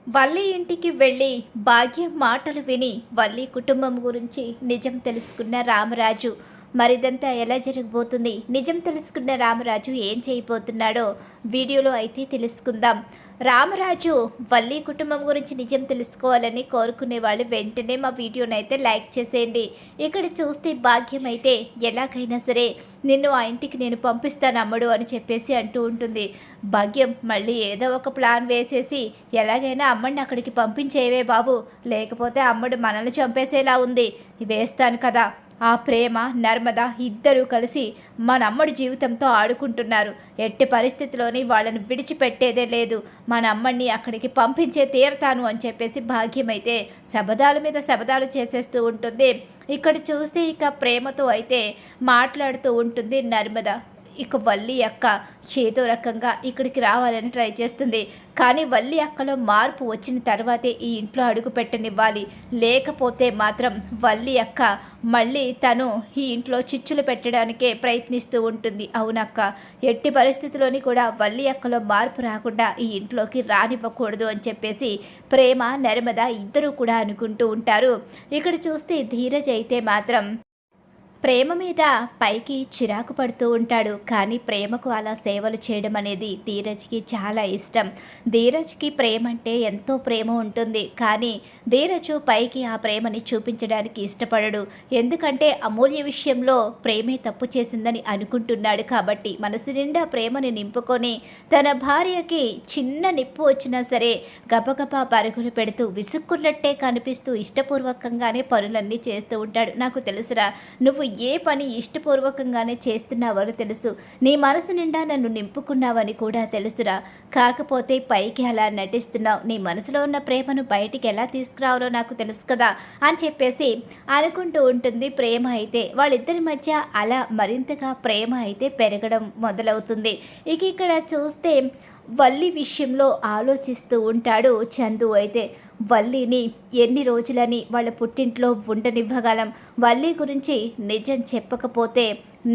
వల్లి ఇంటికి వెళ్ళి భాగ్యం మాటలు విని వల్లి కుటుంబం గురించి నిజం తెలుసుకున్న రామరాజు మరిదంతా ఎలా జరగబోతుంది, నిజం తెలుసుకున్న రామరాజు ఏం చేయబోతున్నాడో వీడియోలో అయితే తెలుసుకుందాం. రామరాజు వల్లి కుటుంబం గురించి నిజం తెలుసుకోవాలని కోరుకునే వాళ్ళు వెంటనే మా వీడియోని అయితే లైక్ చేసేయండి. ఇక్కడ చూస్తే భాగ్యం అయితే ఎలాగైనా సరే నిన్ను ఆ ఇంటికి నేను పంపిస్తాను అమ్మడు అని చెప్పేసి అంటూ ఉంటుంది. భాగ్యం మళ్ళీ ఏదో ఒక ప్లాన్ వేసేసి ఎలాగైనా అమ్మడిని అక్కడికి పంపించేవే బాబు, లేకపోతే అమ్మడు మనల్ని చంపేసేలా ఉంది, వేస్తాను కదా. ఆ ప్రేమ నర్మద ఇద్దరూ కలిసి మనమ్మడి జీవితంతో ఆడుకుంటున్నారు. ఎట్టి పరిస్థితిలోని వాళ్ళని విడిచిపెట్టేదే లేదు. మన అమ్మడిని అక్కడికి పంపించే తీరతాను అని చెప్పేసి భాగ్యం అయితే శబదాల మీద శబదాలు చేసేస్తూ ఉంటుంది. ఇక్కడ చూస్తే ఇక ప్రేమతో అయితే మాట్లాడుతూ ఉంటుంది నర్మద. ఇక వల్లి అక్క ఏదో రకంగా ఇక్కడికి రావాలని ట్రై చేస్తుంది. కానీ వల్లి అక్కలో మార్పు వచ్చిన తర్వాతే ఈ ఇంట్లో అడుగు పెట్టనివ్వాలి, లేకపోతే మాత్రం వల్లి అక్క మళ్ళీ తను ఈ ఇంట్లో చిచ్చులు పెట్టడానికే ప్రయత్నిస్తూ ఉంటుంది. అవునక్క, ఎట్టి పరిస్థితిలోని కూడా వల్లి అక్కలో మార్పు రాకుండా ఈ ఇంట్లోకి రానివ్వకూడదు అని చెప్పేసి ప్రేమ నర్మద ఇద్దరూ కూడా అనుకుంటూ ఉంటారు. ఇక్కడ చూస్తే ధీరజ్ అయితే మాత్రం ప్రేమ మీద పైకి చిరాకు పడుతూ ఉంటాడు. కానీ ప్రేమకు అలా సేవలు చేయడం అనేది ధీరజ్కి చాలా ఇష్టం. ధీరజ్కి ప్రేమ అంటే ఎంతో ప్రేమ ఉంటుంది. కానీ ధీరజు పైకి ఆ ప్రేమని చూపించడానికి ఇష్టపడడు. ఎందుకంటే అమూల్య విషయంలో ప్రేమే తప్పు చేసిందని అనుకుంటున్నాడు. కాబట్టి మనసు నిండా ప్రేమని నింపుకొని తన భార్యకి చిన్న నిప్పు వచ్చినా సరే గబగబా పరుగులు పెడుతూ విసుక్కున్నట్టే కనిపిస్తూ ఇష్టపూర్వకంగానే పనులన్నీ చేస్తూ ఉంటాడు. నాకు తెలుసురా, నువ్వు ఏ పని ఇష్టపూర్వకంగానే చేస్తున్నావని తెలుసు, నీ మనసు నిండా నన్ను నింపుకున్నావని కూడా తెలుసురా. కాకపోతే పైకి అలా నటిస్తున్నావు. నీ మనసులో ఉన్న ప్రేమను బయటికి ఎలా తీసుకురావాలో నాకు తెలుసు కదా అని చెప్పేసి అనుకుంటూ ఉంటుంది ప్రేమ. అయితే వాళ్ళిద్దరి మధ్య అలా మరింతగా ప్రేమ అయితే పెరగడం మొదలవుతుంది. ఇక ఇక్కడ చూస్తే వల్లి విషయంలో ఆలోచిస్తూ ఉంటాడు చందు. అయితే వల్లిని ఎన్ని రోజులని వాళ్ళ పుట్టింట్లో ఉండనివ్వగలం? వల్లి గురించి నిజం చెప్పకపోతే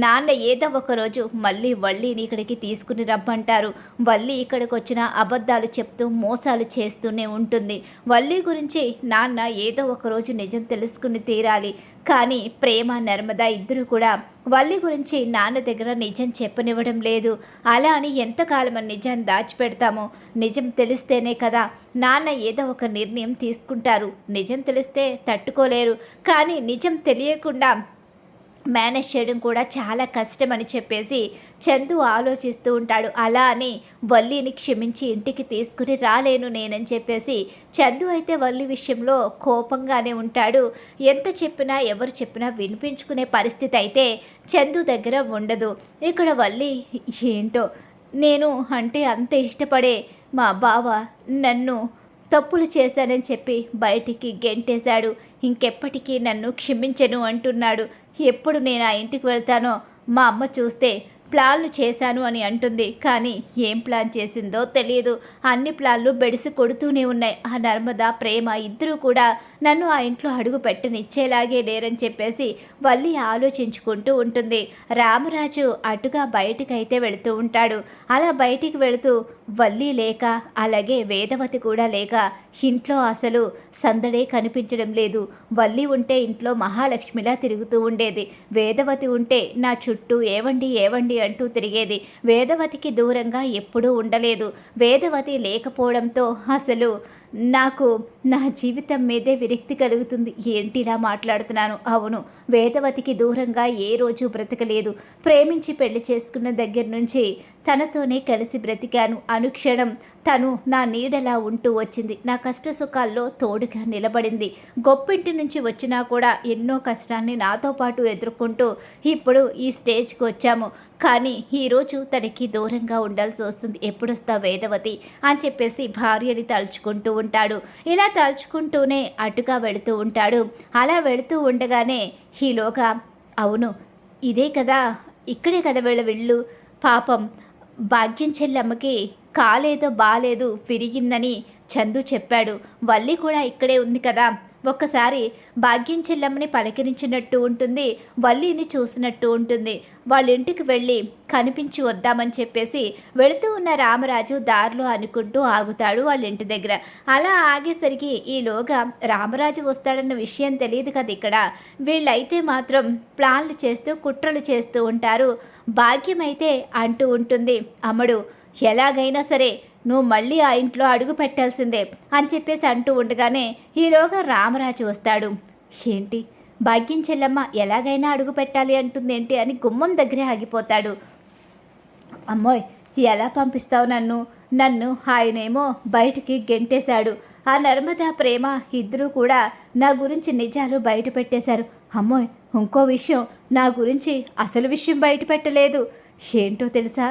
నాన్న ఏదో ఒకరోజు మళ్ళీ వల్లిని ఇక్కడికి తీసుకుని రమ్మంటారు. వల్లి ఇక్కడికి వచ్చిన అబద్ధాలు చెప్తూ మోసాలు చేస్తూనే ఉంటుంది. వల్లి గురించి నాన్న ఏదో ఒకరోజు నిజం తెలుసుకుని తీరాలి. కానీ ప్రేమ నర్మద ఇద్దరు కూడా వల్లి గురించి నాన్న దగ్గర నిజం చెప్పనివ్వడం లేదు. అలా అని ఎంతకాలం నిజాన్ని దాచిపెడతామో? నిజం తెలిస్తేనే కదా నాన్న ఏదో ఒక నిర్ణయం తీసుకుంటారు. నిజం తెలిస్తే తట్టుకోలేరు. కానీ నిజం తెలియకుండా మేనేజ్ చేయడం కూడా చాలా కష్టం అని చెప్పేసి చందు ఆలోచిస్తూ ఉంటాడు. అలా అని వల్లిని క్షమించి ఇంటికి తీసుకుని రాలేను నేనని చెప్పేసి చందు అయితే వల్లి విషయంలో కోపంగానే ఉంటాడు. ఎంత చెప్పినా ఎవరు చెప్పినా వినిపించుకునే పరిస్థితి అయితే చందు దగ్గర ఉండదు. ఇక్కడ వల్లి ఏంటో, నేను అంటే అంత ఇష్టపడే మా బావ నన్ను తప్పులు చేశానని చెప్పి బయటికి గెంటేశాడు. ఇంకెప్పటికీ నన్ను క్షమించను అంటున్నాడు. ఎప్పుడు నేను ఆ ఇంటికి వెళ్తానో మా అమ్మ చూస్తే ప్లాన్లు చేశాను అని అంటుంది. కానీ ఏం ప్లాన్ చేసిందో తెలియదు. అన్ని ప్లాన్లు బెడిసి కొడుతూనే ఉన్నాయి. ఆ నర్మద ప్రేమ ఇద్దరూ కూడా నన్ను ఆ ఇంట్లో అడుగు పెట్టనిచ్చేలాగే లేరని చెప్పేసి వల్లి ఆలోచించుకుంటూ ఉంటుంది. రామరాజు అటుగా బయటికైతే వెళుతూ ఉంటాడు. అలా బయటికి వెళుతూ వల్లి లేక అలాగే వేదవతి కూడా లేక ఇంట్లో అసలు సందడే కనిపించడం లేదు. వల్లి ఉంటే ఇంట్లో మహాలక్ష్మిలా తిరుగుతూ ఉండేది. వేదవతి ఉంటే నా చుట్టూ ఏవండి ఏవండి అంటూ తిరిగేది. వేదవతికి దూరంగా ఎప్పుడూ ఉండలేదు. వేదవతి లేకపోవడంతో అసలు నాకు నా జీవితం మీదే విరక్తి కలుగుతుంది. ఏంటి ఇలా మాట్లాడుతున్నాను? అవును, వేదవతికి దూరంగా ఏ రోజు బ్రతకలేదు. ప్రేమించి పెళ్లి చేసుకున్న దగ్గర నుంచి తనతోనే కలిసి బ్రతికాను. అనుక్షణం తను నా నీడలా ఉంటూ వచ్చింది. నా కష్ట సుఖాల్లో తోడుగా నిలబడింది. గొప్పింటి నుంచి వచ్చినా కూడా ఎన్నో కష్టాన్ని నాతో పాటు ఎదుర్కొంటూ ఇప్పుడు ఈ స్టేజ్కి వచ్చాము. కానీ ఈరోజు తనకి దూరంగా ఉండాల్సి వస్తుంది. ఎప్పుడొస్తా వేదవతి అని చెప్పేసి భార్యని తలుచుకుంటూ ఉంటాడు. ఇలా తలుచుకుంటూనే అటుగా వెళుతూ ఉంటాడు. అలా వెళుతూ ఉండగానే ఈలోగా అవును, ఇదే కదా, ఇక్కడే కదా వీళ్ళు పాపం భాగ్యం చెల్లమ్మకి కాలేదో బాలేదు విరిగిందని చందు చెప్పాడు. వల్లి కూడా ఇక్కడే ఉంది కదా, ఒక్కసారి భాగ్యం చెల్లమ్మని పలకరించినట్టు ఉంటుంది, వల్లిని చూసినట్టు ఉంటుంది. వాళ్ళ ఇంటికి వెళ్ళి కనిపించి వద్దామని చెప్పేసి వెళుతూ ఉన్న రామరాజు దారిలో అనుకుంటూ ఆగుతాడు వాళ్ళ ఇంటి దగ్గర. అలా ఆగేసరికి ఈలోగా రామరాజు వస్తాడన్న విషయం తెలియదు కదా ఇక్కడ. వీళ్ళైతే మాత్రం ప్లాన్లు చేస్తూ కుట్రలు చేస్తూ ఉంటారు. భాగ్యం అయితే అంటూ ఉంటుంది, అమ్మడు ఎలాగైనా సరే నువ్వు మళ్ళీ ఆ ఇంట్లో అడుగు పెట్టాల్సిందే అని చెప్పేసి అంటూ ఉండగానే ఈలోగా రామరాజు వస్తాడు. ఏంటి భాగ్యం చెల్లమ్మ ఎలాగైనా అడుగు పెట్టాలి అంటుందేంటి అని గుమ్మం దగ్గరే ఆగిపోతాడు. అమ్మోయ్ ఎలా పంపిస్తావు నన్ను ఆయనేమో బయటికి గెంటేశాడు. ఆ నర్మదా ప్రేమ ఇద్దరూ కూడా నా గురించి నిజాలు బయట పెట్టేశారు. అమ్మోయ్ ఇంకో విషయం, నా గురించి అసలు విషయం బయట పెట్టలేదు. ఏంటో తెలుసా?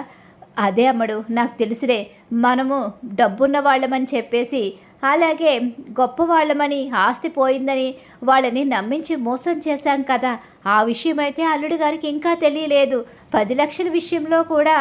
అదే అమ్మడు, నాకు తెలుసులే, మనము డబ్బున్న వాళ్ళమని చెప్పేసి అలాగే గొప్ప వాళ్ళమని ఆస్తి పోయిందని వాళ్ళని నమ్మించి మోసం చేశాం కదా. ఆ విషయం అయితే అల్లుడి గారికి ఇంకా తెలియలేదు. 10 లక్షల విషయంలో కూడా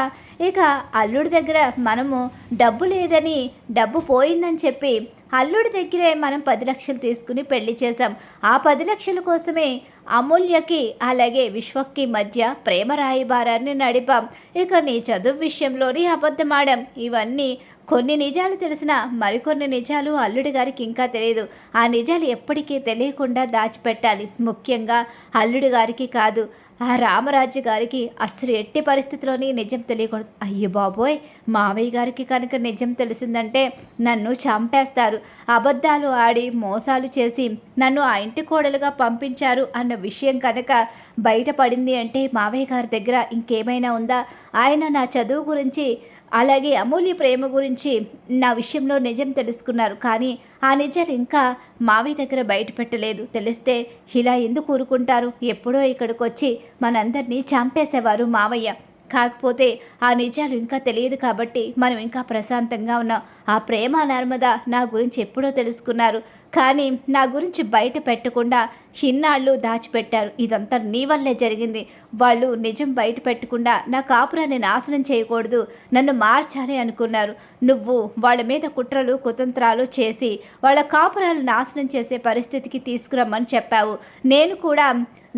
ఇక అల్లుడి దగ్గర మనము డబ్బు లేదని, డబ్బు పోయిందని చెప్పి అల్లుడి దగ్గరే మనం 10 లక్షలు తీసుకుని పెళ్లి చేశాం. ఆ 10 లక్షల కోసమే అమూల్యకి అలాగే విశ్వక్కి మధ్య ప్రేమ రాయబారాన్ని నడిపాం. ఇక నీ చదువు విషయంలోని అబద్ధమాడాం. ఇవన్నీ కొన్ని నిజాలు తెలిసిన మరికొన్ని నిజాలు అల్లుడి గారికి ఇంకా తెలియదు. ఆ నిజాలు ఎప్పటికీ తెలియకుండా దాచిపెట్టాలి. ముఖ్యంగా అల్లుడి గారికి కాదు, ఆ రామరాజు గారికి అసలు ఎట్టి పరిస్థితిలోని నిజం తెలియకూడదు. అయ్యో బాబోయ్, మావయ్య గారికి కనుక నిజం తెలిసిందంటే నన్ను చంపేస్తారు. అబద్ధాలు ఆడి మోసాలు చేసి నన్ను ఆ ఇంటి కోడలుగా పంపించారు అన్న విషయం కనుక బయటపడింది అంటే మావయ్య గారి దగ్గర ఇంకేమైనా ఉందా? ఆయన నా చదువు గురించి అలాగే అమూల్య ప్రేమ గురించి నా విషయంలో నిజం తెలుసుకున్నారు. కానీ ఆ నిజాలు ఇంకా మావయ్య దగ్గర బయట పెట్టలేదు. తెలిస్తే ఇలా ఎందుకు ఊరుకుంటారు? ఎప్పుడో ఇక్కడికి వచ్చి మనందరినీ చంపేసేవారు మావయ్య. కాకపోతే ఆ నిజాలు ఇంకా తెలియదు కాబట్టి మనం ఇంకా ప్రశాంతంగా ఉన్నాం. ఆ ప్రేమ నర్మద నా గురించి ఎప్పుడో తెలుసుకున్నారు, కానీ నా గురించి బయట పెట్టకుండా చిన్నాళ్ళు దాచిపెట్టారు. ఇదంతా నీ వల్లే జరిగింది. వాళ్ళు నిజం బయట పెట్టకుండా నా కాపురాన్ని నాశనం చేయకూడదు, నన్ను మార్చాలి అనుకున్నారు. నువ్వు వాళ్ళ మీద కుట్రలు కుతంత్రాలు చేసి వాళ్ళ కాపురాలు నాశనం చేసే పరిస్థితికి తీసుకురమ్మని చెప్పావు. నేను కూడా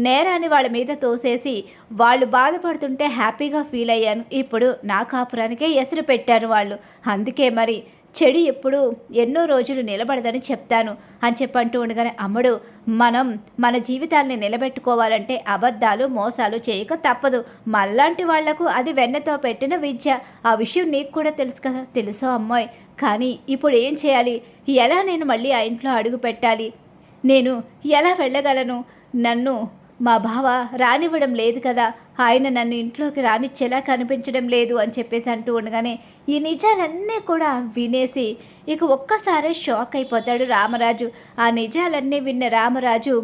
నేరాన్ని వాళ్ళ మీద తోసేసి వాళ్ళు బాధపడుతుంటే హ్యాపీగా ఫీల్ అయ్యాను. ఇప్పుడు నా కాపురానికే ఎసరు పెట్టారు వాళ్ళు. అందుకే మరి చెడు ఎప్పుడు ఎన్నో రోజులు నిలబడదని చెప్తాను అని చెప్పంటూ ఉండగానే, అమ్మడు మనం మన జీవితాన్ని నిలబెట్టుకోవాలంటే అబద్ధాలు మోసాలు చేయక తప్పదు. మళ్ళాంటి వాళ్లకు అది వెన్నతో పెట్టిన విద్య. ఆ విషయం నీకు కూడా తెలుసు కదా. తెలుసో అమ్మాయి, కానీ ఇప్పుడు ఏం చేయాలి? ఎలా నేను మళ్ళీ ఆ ఇంట్లో అడుగు పెట్టాలి? నేను ఎలా వెళ్ళగలను? నన్ను మా బావ రానివ్వడం లేదు కదా, ఆయన నన్ను ఇంట్లోకి రానిచ్చేలా కనిపించడం లేదు అని చెప్పేసి అంటూ ఉండగానే ఈ నిజాలన్నీ కూడా వినేసి ఇక ఒక్కసారే షాక్ అయిపోతాడు రామరాజు. ఆ నిజాలన్నీ విన్న రామరాజు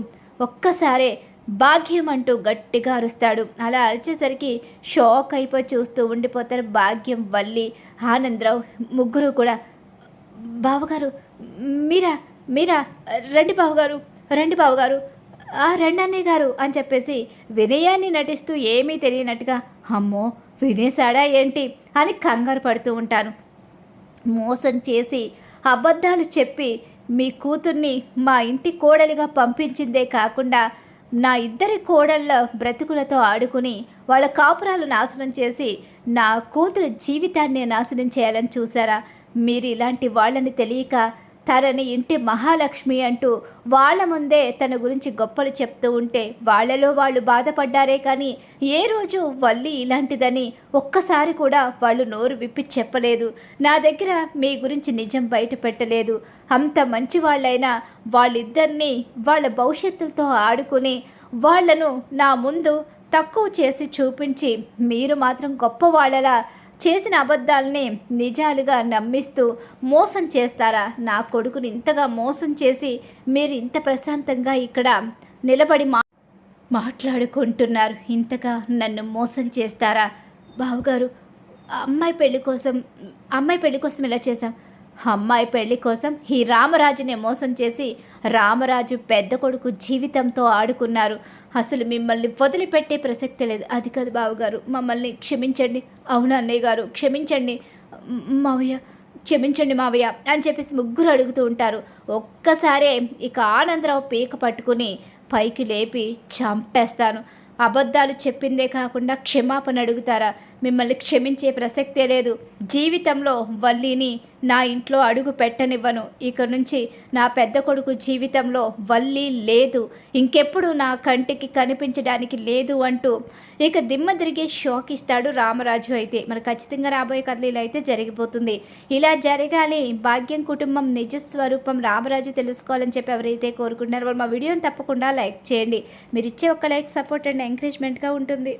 ఒక్కసారే భాగ్యం అంటూ గట్టిగా అరుస్తాడు. అలా అరిచేసరికి షాక్ అయిపోయి చూస్తూ ఉండిపోతారు భాగ్యం, వల్లి, ఆనందరావు ముగ్గురు కూడా. బావగారు మీరా మీరా రండి బావగారు, రండి బావగారు, రెండన్నయ్య గారు అని చెప్పేసి వినయాన్ని నటిస్తూ ఏమీ తెలియనట్టుగా, అమ్మో వినేశాడా ఏంటి అని కంగారు పడుతూ ఉంటాను. మోసం చేసి అబద్ధాలు చెప్పి మీ కూతుర్ని మా ఇంటి కోడలిగా పంపించిందే కాకుండా నా ఇద్దరి కోడళ్ళ బ్రతుకులతో ఆడుకుని వాళ్ళ కాపురాలు నాశనం చేసి నా కూతురు జీవితాన్ని నాశనం చేయాలని చూసారా? మీరు ఇలాంటి వాళ్ళని తెలియక తనని ఇంటి మహాలక్ష్మి అంటూ వాళ్ళ ముందే తన గురించి గొప్పలు చెప్తూ ఉంటే వాళ్ళలో వాళ్ళు బాధపడ్డారే కానీ ఏ రోజు వల్లి ఇలాంటిదని ఒక్కసారి కూడా వాళ్ళు నోరు విప్పి చెప్పలేదు. నా దగ్గర మీ గురించి నిజం బయట పెట్టలేదు. అంత మంచి వాళ్ళైనా వాళ్ళిద్దరినీ వాళ్ళ భవిష్యత్తులతో ఆడుకుని వాళ్లను నా ముందు తక్కువ చేసి చూపించి మీరు మాత్రం గొప్ప వాళ్ళలా చేసిన అబద్ధాలని నిజాలుగా నమ్మిస్తూ మోసం చేస్తారా? నా కొడుకుని ఇంతగా మోసం చేసి మీరు ఇంత ప్రశాంతంగా ఇక్కడ నిలబడి మాట్లాడుకుంటున్నారు. ఇంతగా నన్ను మోసం చేస్తారా? బావగారు అమ్మాయి పెళ్లి కోసం ఇలా చేశాం. అమ్మాయి పెళ్లి కోసం ఈ రామరాజునే మోసం చేసి రామరాజు పెద్ద కొడుకు జీవితంతో ఆడుకున్నారు. అసలు మిమ్మల్ని వదిలిపెట్టే ప్రసక్తి లేదు. అది కాదు బావగారు, మమ్మల్ని క్షమించండి. అవును అన్నయ్య గారు క్షమించండి. మావయ్య క్షమించండి మావయ్య అని చెప్పేసి ముగ్గురు అడుగుతూ ఉంటారు. ఒక్కసారే ఇక ఆనందరావు పీక పట్టుకుని పైకి లేపి చంపేస్తాను. అబద్ధాలు చెప్పిందే కాకుండా క్షమాపణ అడుగుతారా? మిమ్మల్ని క్షమించే ప్రసక్తే లేదు. జీవితంలో వల్లిని నా ఇంట్లో అడుగు పెట్టనివ్వను. ఇక నుంచి నా పెద్ద కొడుకు జీవితంలో వల్లి లేదు, ఇంకెప్పుడు నా కంటికి కనిపించడానికి లేదు అంటూ ఇక దిమ్మ తిరిగే షాక్ ఇస్తాడు రామరాజు. అయితే మరి ఖచ్చితంగా రాబోయే కథలు ఇలా అయితే జరిగిపోతుంది. ఇలా జరగాలి, భాగ్యం కుటుంబం నిజస్వరూపం రామరాజు తెలుసుకోవాలని చెప్పి ఎవరైతే కోరుకుంటున్నారో వాళ్ళు మా వీడియోని తప్పకుండా లైక్ చేయండి. మీరు ఇచ్చే ఒక్క లైక్ సపోర్ట్ అండ్ ఎంకరేజ్మెంట్గా ఉంటుంది.